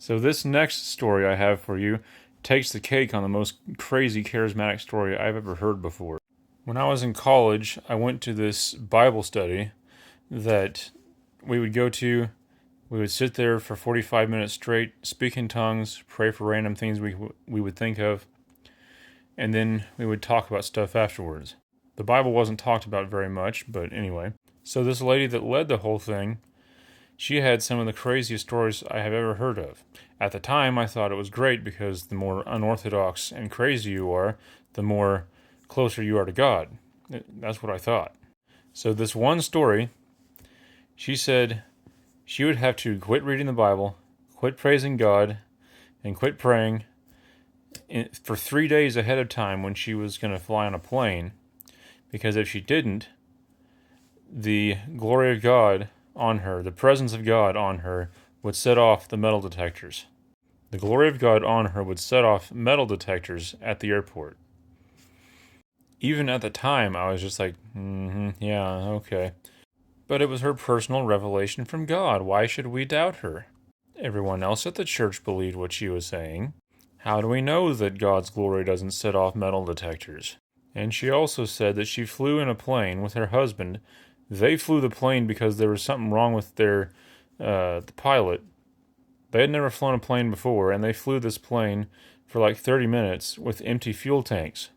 So this next story I have for you takes the cake on the most crazy charismatic story I've ever heard before. When I was in college, I went to this Bible study that we would go to. We would sit there for 45 minutes straight, speak in tongues, pray for random things we would think of, and then we would talk about stuff afterwards. The Bible wasn't talked about very much, but anyway. So this lady that led the whole thing, she had some of the craziest stories I have ever heard of. At the time, I thought it was great because the more unorthodox and crazy you are, the more closer you are to God. That's what I thought. So, this one story, she said she would have to quit reading the Bible, quit praising God, and quit praying for 3 days ahead of time when she was going to fly on a plane, because if she didn't, the glory of God on her, the presence of God on her, would set off the metal detectors. The glory of God on her would set off metal detectors at the airport. Even at the time, I was just like, yeah, okay. But it was her personal revelation from God. Why should we doubt her? Everyone else at the church believed what she was saying. How do we know that God's glory doesn't set off metal detectors? And she also said that she flew in a plane with her husband. They flew the plane because there was something wrong with the pilot. They had never flown a plane before, and they flew this plane for like 30 minutes with empty fuel tanks.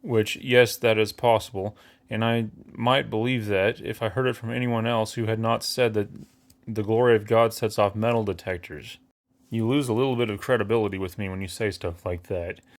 Which, yes, that is possible, and I might believe that if I heard it from anyone else who had not said that the glory of God sets off metal detectors. You lose a little bit of credibility with me when you say stuff like that.